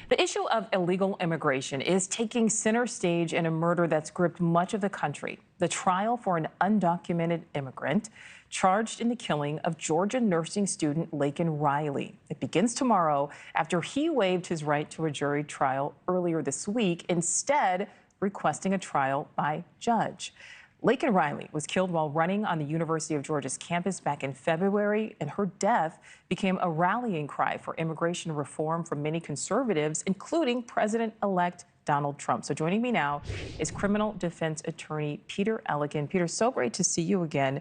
The issue of illegal immigration is taking center stage in a murder that's gripped much of the country. The trial for an undocumented immigrant charged in the killing of Georgia nursing student Laken Riley. It begins tomorrow after he waived his right to a jury trial earlier this week, instead requesting a trial by judge. Laken Riley was killed while running on the University of Georgia's campus back in February, and her death became a rallying cry for immigration reform from many conservatives, including President-elect Donald Trump. So joining me now is criminal defense attorney Peter Elikann. Peter, so great to see you again.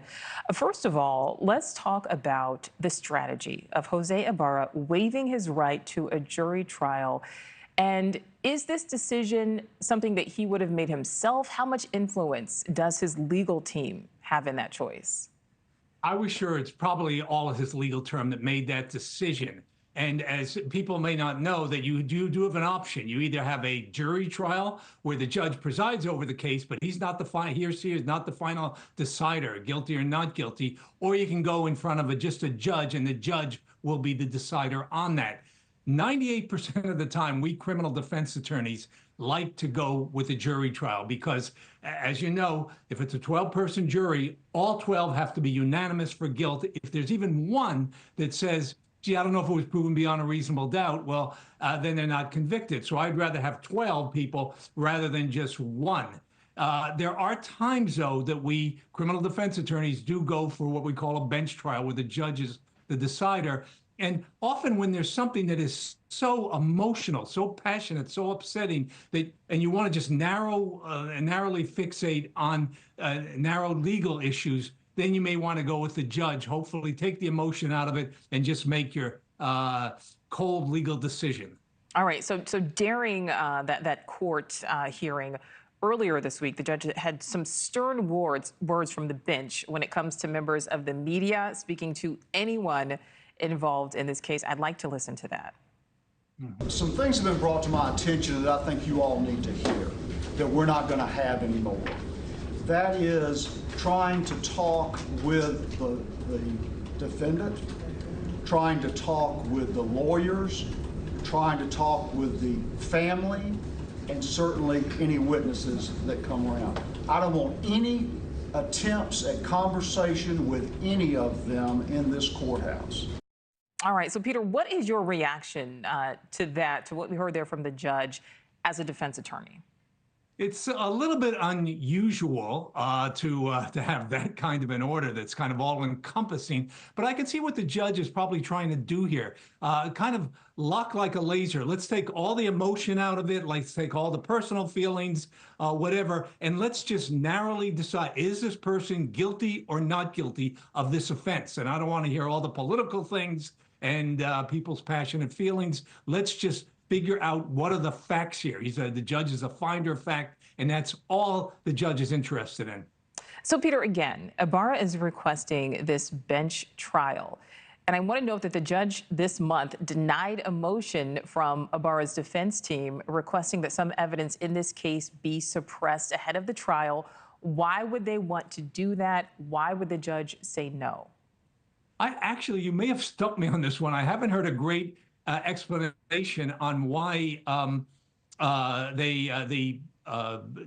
First of all, let's talk about the strategy of Jose Ibarra waiving his right to a jury trial. And is this decision something that he would have made himself? How much influence does his legal team have in that choice? I was sure it's probably all of his legal team that made that decision. And as people may not know, that you do have an option. You either have a jury trial where the judge presides over the case, but he's not he or she is not the final decider, guilty or not guilty, or you can go in front of just a judge, and the judge will be the decider on that. 98% of the time, we criminal defense attorneys like to go with a jury trial because, as you know, if it's a 12-person jury, all 12 have to be unanimous for guilt. If there's even one that says, gee, I don't know if it was proven beyond a reasonable doubt, well, then they're not convicted. So I'd rather have 12 people rather than just one. There are times, though, that we criminal defense attorneys do go for what we call a bench trial, where the judge is the decider. And often when there's something that is so emotional, so passionate, so upsetting, and you want to just narrowly fixate on narrow legal issues, then you may want to go with the judge, hopefully take the emotion out of it and just make your cold legal decision. All right. So during that court hearing earlier this week, the judge had some stern words from the bench when it comes to members of the media speaking to anyone involved in this case. I'd like to listen to that. Some things have been brought to my attention that I think you all need to hear that we're not going to have anymore. That is trying to talk with the defendant, trying to talk with the lawyers, trying to talk with the family, and certainly any witnesses that come around. I don't want any attempts at conversation with any of them in this courthouse. All right. So, Peter, what is your reaction to that, to what we heard there from the judge as a defense attorney? It's a little bit unusual to have that kind of an order that's kind of all-encompassing, but I can see what the judge is probably trying to do here. Kind of lock like a laser. Let's take all the emotion out of it. Let's take all the personal feelings, whatever, and let's just narrowly decide, is this person guilty or not guilty of this offense? And I don't want to hear all the political things and people's passionate feelings. Let's just figure out what are the facts here. The judge is a finder of fact, and that's all the judge is interested in. So, Peter, again, Ibarra is requesting this bench trial. And I want to note that the judge this month denied a motion from Ibarra's defense team requesting that some evidence in this case be suppressed ahead of the trial. Why would they want to do that? Why would the judge say no? Actually, you may have stumped me on this one. I haven't heard a great explanation on why the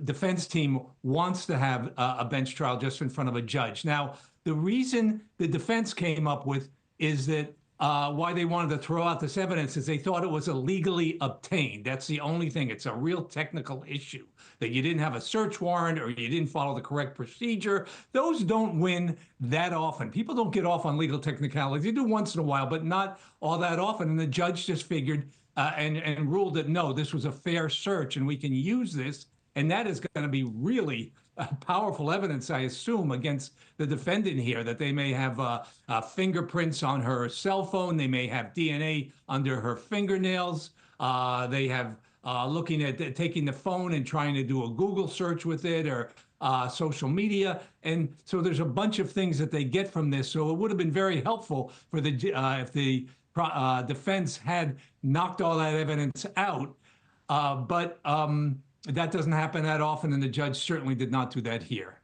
defense team wants to have a bench trial just in front of a judge. Now, the reason the defense came up with is that why they wanted to throw out this evidence is they thought it was illegally obtained. That's the only thing. It's a real technical issue, that you didn't have a search warrant or you didn't follow the correct procedure. Those don't win that often. People don't get off on legal technicalities. They do once in a while, but not all that often. And the judge just figured and ruled that, no, this was a fair search and we can use this. And that is going to be really powerful evidence, I assume, against the defendant here, that they may have fingerprints on her cell phone. They may have DNA under her fingernails. They have looking at taking the phone and trying to do a Google search with it, or social media. And so there's a bunch of things that they get from this. So it would have been very helpful for if the defense had knocked all that evidence out. But that doesn't happen that often, and the judge certainly did not do that here.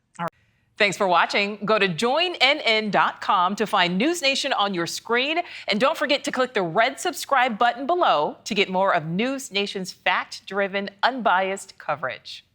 Thanks for watching. Go to joinnn.com to find NewsNation on your screen. And don't forget to click the red subscribe button below to get more of NewsNation's fact-driven, unbiased coverage.